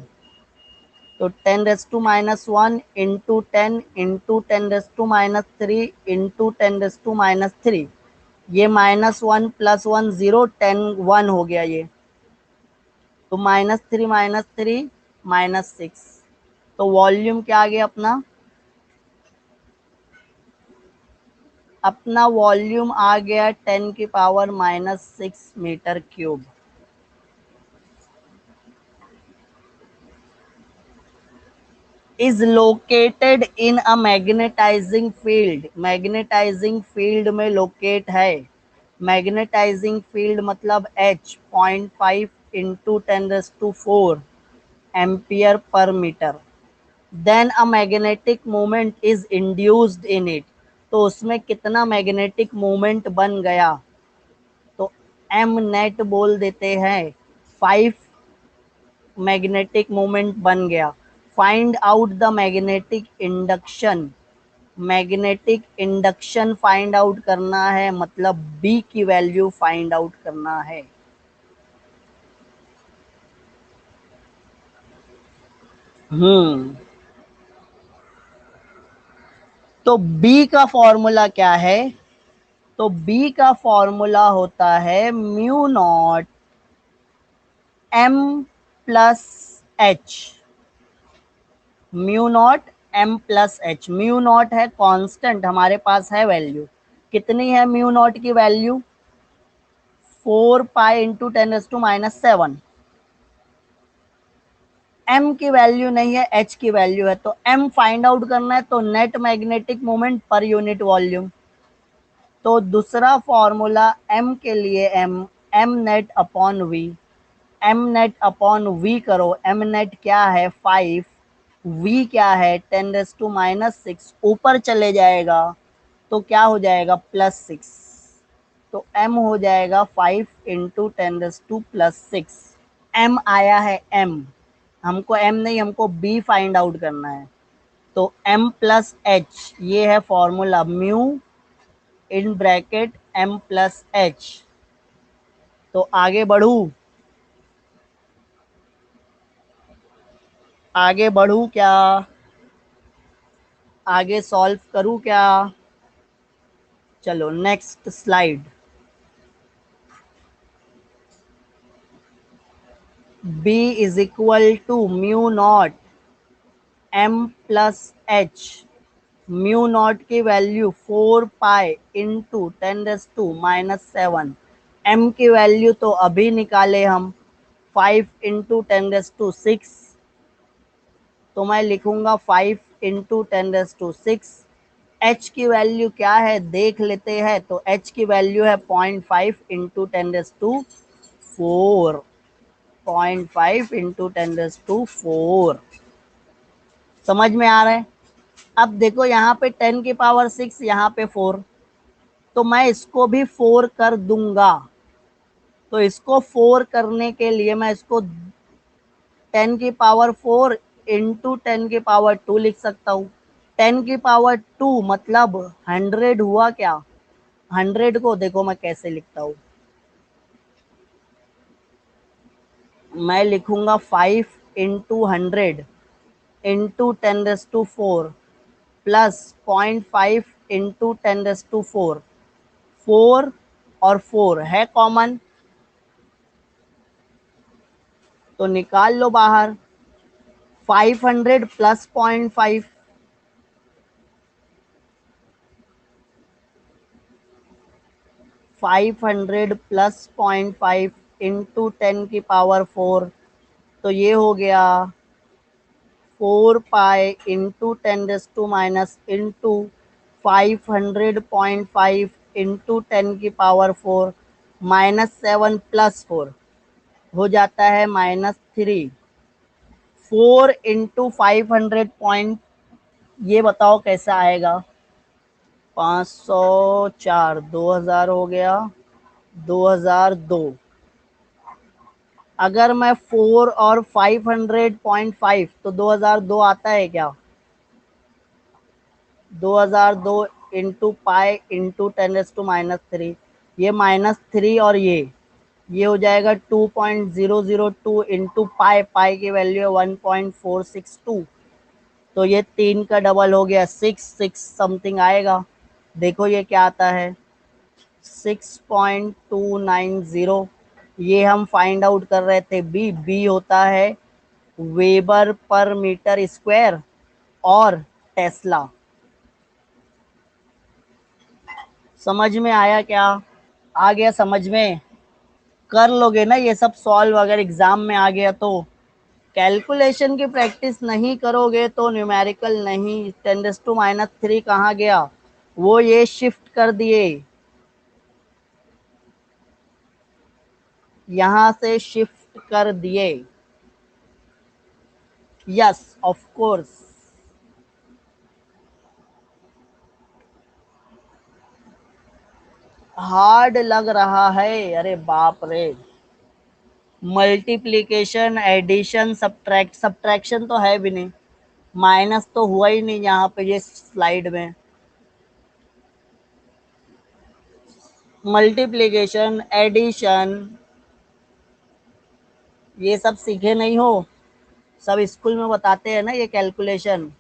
तो 10⁻1 इंटू 10 इंटू 10⁻³ इंटू 10⁻³, ये -1 + 1 0, 10 1 हो गया ये, तो -3 -3 -6, तो वॉल्यूम क्या आ गया अपना? अपना वॉल्यूम आ गया 10⁻⁻6 metre cube. Is located in a magnetizing field, magnetising field में लोकेट है। मैग्नेटाइजिंग फील्ड मतलब H 0.5 into 10⁴ ampere per metre. Then a magnetic moment is induced in it, तो उसमें कितना मैग्नेटिक मोमेंट बन गया? तो एम नेट बोल देते हैं, 5 मैग्नेटिक मोमेंट बन गया। Find out the magnetic induction, magnetic induction find out करना है, मतलब बी की वैल्यू फाइंड आउट करना है। तो बी का फॉर्मूला क्या है? तो बी का फॉर्मूला होता है mu naught M plus H. Mu naught M plus H, mu naught है कांस्टेंट, हमारे पास है वैल्यू। कितनी है म्यू नॉट की वैल्यू? 4 pi into 10⁻⁻7। एम की वैल्यू नहीं है, एच की वैल्यू है, तो एम फाइंड आउट करना है, तो net magnetic moment per unit volume. तो दूसरा फॉर्मूला एम के लिए M net upon V, M net upon V करो, एम नेट क्या है 5, वी क्या है 10⁻⁻6, ऊपर चले जाएगा तो क्या हो जाएगा +6, तो एम हो जाएगा 5 इंटू 10⁻+6। एम आया है एम, हमको एम नहीं, हमको बी फाइंड आउट करना है। तो एम प्लस एच, ये है formula mu in bracket M plus H. तो आगे बढ़ू, आगे बढ़ू क्या? आगे सॉल्व करूं क्या? चलो next slide. B is equal to mu naught M plus H. Mu naught की वैल्यू 4 पाई इंटू 10⁻⁻7। एम की वैल्यू तो अभी निकाले हम, 5 इंटू 10⁻⁶, तो मैं लिखूंगा 5 इंटू 10⁻⁶। एच की वैल्यू क्या है देख लेते हैं, तो एच की वैल्यू है 0.5 इंटू 10⁻⁴, 0.5 इंटू 10⁻⁴। समझ में आ रहा है? अब देखो यहाँ पे 10⁻⁶, यहाँ पे 4, तो मैं इसको भी 4 कर दूंगा। तो इसको 4 करने के लिए मैं इसको 10⁻⁴ इंटू 10⁻² लिख सकता हूँ। 10⁻² मतलब 100 हुआ क्या? 100 को देखो मैं कैसे लिखता हूँ, मैं लिखूंगा 5 × 100 इंटू 10⁻⁴ प्लस 0.5 × 10⁻⁴, 4 और 4 है कॉमन, तो निकाल लो बाहर। 500 प्लस 0.5, 500 प्लस 0.5 इंटू 10⁴, तो ये हो गया 4 पाई इंटू 10⁻⁻, इंटू 500.5 इंटू 10⁴, -7 + 4 हो जाता है -3। 4 इंटू 500 पॉइंट, ये बताओ कैसा आएगा। 504, 2000 हो गया, 2002। अगर मैं 4 और 500.5, तो 2002 आता है क्या? 2002 इंटू पाई इंटू 10⁻⁻3, ये -3 और ये हो जाएगा 2.002 इंटू पाई, पाई की वैल्यू 1.462, तो ये 3 का डबल हो गया, 6 समथिंग आएगा। देखो ये क्या आता है, 6.290। ये हम फाइंड आउट कर रहे थे, बी होता है वेबर पर मीटर स्क्वायर और टेस्ला। समझ में आया क्या? आ गया समझ में? कर लोगे ना ये सब सॉल्व, अगर एग्जाम में आ गया तो। कैलकुलेशन की प्रैक्टिस नहीं करोगे तो न्यूमेरिकल नहीं। 10⁻³ कहाँ गया? वो ये शिफ्ट कर दिए, यहां से शिफ्ट कर दिए। Yes of course. हार्ड लग रहा है? अरे बाप रे, मल्टीप्लीकेशन, एडिशन, सब्ट्रैक्शन तो है भी नहीं, माइनस तो हुआ ही नहीं यहाँ पे ये स्लाइड में। मल्टीप्लीकेशन, एडिशन, ये सब सीखे नहीं हो? सब स्कूल में बताते हैं ना ये calculation.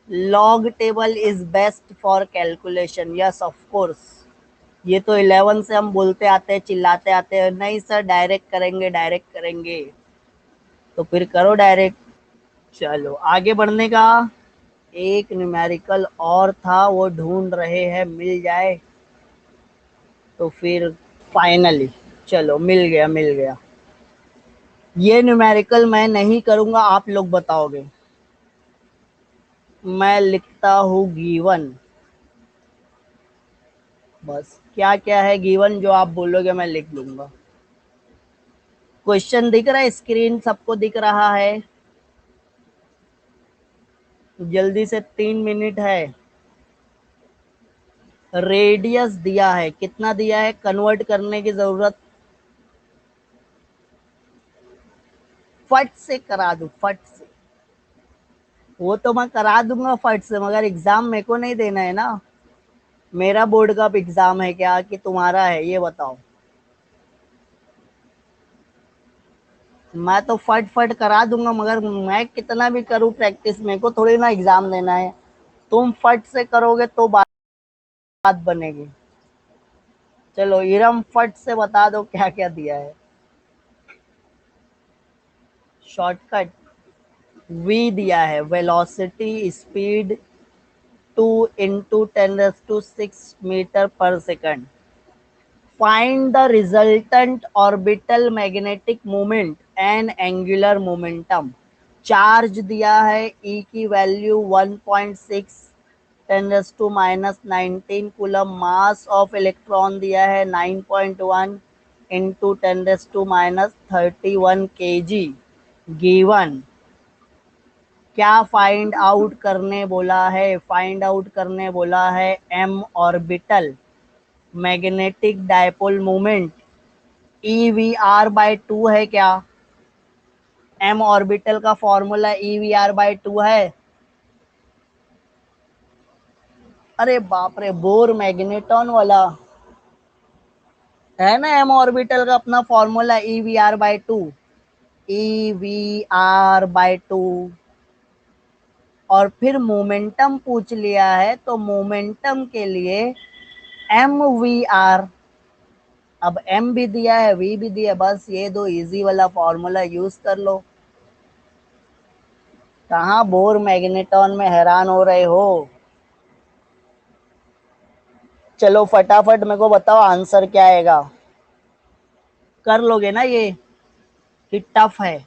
Log table is best for calculation, yes of course. ये तो 11 से हम बोलते आते हैं, चिल्लाते आते हैं, नहीं सर डायरेक्ट करेंगे, डायरेक्ट करेंगे, तो फिर करो डायरेक्ट। चलो आगे बढ़ने का, एक न्यूमेरिकल और था वो ढूंढ रहे हैं, मिल जाए तो फिर फाइनली। चलो मिल गया, मिल गया। ये न्यूमेरिकल मैं नहीं करूंगा, आप लोग बताओगे। मैं लिखता हूँ गिवन, बस क्या क्या है गिवन जो आप बोलोगे मैं लिख लूंगा। क्वेश्चन दिख रहा है, स्क्रीन सबको दिख रहा है? जल्दी से, 3 मिनट है। रेडियस दिया है, कितना दिया है, कन्वर्ट करने की जरूरत, फट से करा दू, फट से। वो तो मैं करा दूंगा फट से, मगर एग्जाम मेरे को नहीं देना है ना। मेरा बोर्ड का एग्जाम है क्या कि तुम्हारा है, ये बताओ। मैं तो फट फट करा दूंगा, मगर मैं कितना भी करूँ प्रैक्टिस, मेरे को थोड़ी ना एग्जाम देना है। तुम फट से करोगे तो बात बनेगी। चलो इरम फट से बता दो क्या क्या दिया है। शॉर्टकट, वी दिया है, वेलोसिटी स्पीड 2 × 10⁻⁶मीटर per second. Find the resultant orbital magnetic moment and angular momentum. Charge दिया है, ई की value 1.6 10⁻⁻19 coulomb. Mass of electron दिया है 9.1 इंटू 10⁻31 kg। गिवन। क्या फाइंड आउट करने बोला है? फाइंड आउट करने बोला है M orbital magnetic dipole moment. EV/2 है क्या? एम ऑर्बिटल का फॉर्मूला EV/2 है। अरे बाप रे, बोर मैग्नेटॉन वाला। है ना एम ऑर्बिटल का अपना फॉर्मूला EV/2, EV/2। और फिर मोमेंटम पूछ लिया है तो मोमेंटम के लिए MVR। अब M भी दिया है, V भी दिया है, बस ये दो इजी वाला फॉर्मूला यूज कर लो। कहाँ बोर मैग्नेटॉन में हैरान हो रहे हो? चलो फटाफट मेरे को बताओ आंसर क्या आएगा। कर लोगे ना ये कि टफ है?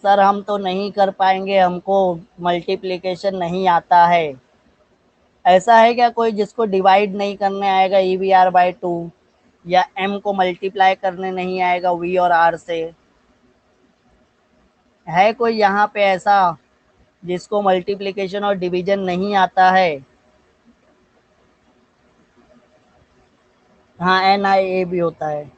सर हम तो नहीं कर पाएंगे, हमको मल्टीप्लिकेशन नहीं आता है। ऐसा है क्या कोई जिसको डिवाइड नहीं करने आएगा EVR/2, या M को मल्टीप्लाई करने नहीं आएगा V और R से? है कोई यहाँ पे ऐसा जिसको मल्टीप्लिकेशन और डिवीजन नहीं आता है? हाँ, NIA भी होता है।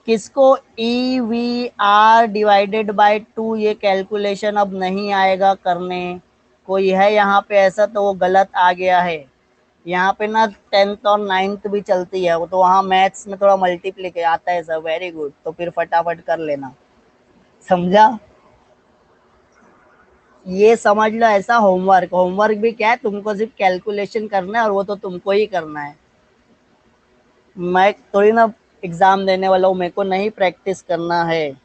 किसको EVR/2 ये कैलकुलेशन अब नहीं आएगा करने? कोई है यहाँ पे ऐसा तो वो गलत आ गया है। यहाँ पे ना 10th और 9th भी चलती है, वो तो वहाँ मैथ्स में थोड़ा मल्टीप्लिके आता है सर। वेरी गुड, तो फिर फटाफट कर लेना। समझा? ये समझ लो ऐसा होमवर्क, होमवर्क भी क्या है, तुमको सिर्फ कैलकुलेशन करना है और वो तो तुमको ही करना है। मैं थोड़ी ना एग्जाम देने वाला हूँ, मेरे को नहीं प्रैक्टिस करना है।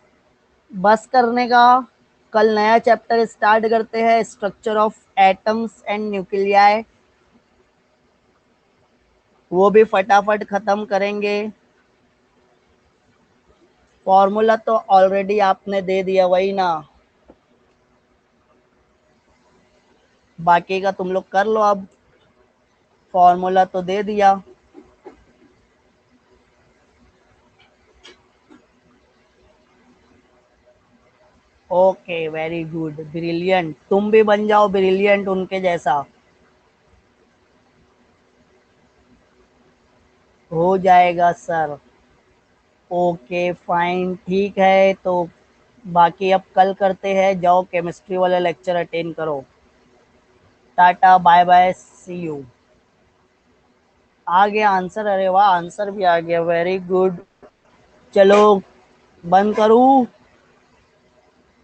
बस करने का। कल नया चैप्टर स्टार्ट करते हैं, structure of atoms and nuclei. वो भी फटाफट खत्म करेंगे। फॉर्मूला तो ऑलरेडी आपने दे दिया, वही ना? बाकी का तुम लोग कर लो अब। फॉर्मूला तो दे दिया। Okay, very good, brilliant. तुम भी बन जाओ ब्रिलियंट उनके जैसा। हो जाएगा सर। ओके फाइन, ठीक है तो बाकी अब कल करते हैं। जाओ केमिस्ट्री वाला लेक्चर अटेंड करो। Tata bye bye, see you. आ गया आंसर? अरे वाह, आंसर भी आ गया, वेरी गुड। चलो बंद करूँ?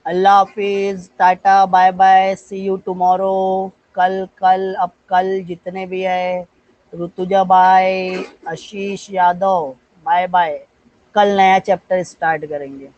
अल्लाह हाफिज, tata bye bye, see you tomorrow. कल कल अब कल जितने भी है, Rutuja bye, Ashish Yadav bye bye. कल नया चैप्टर स्टार्ट करेंगे।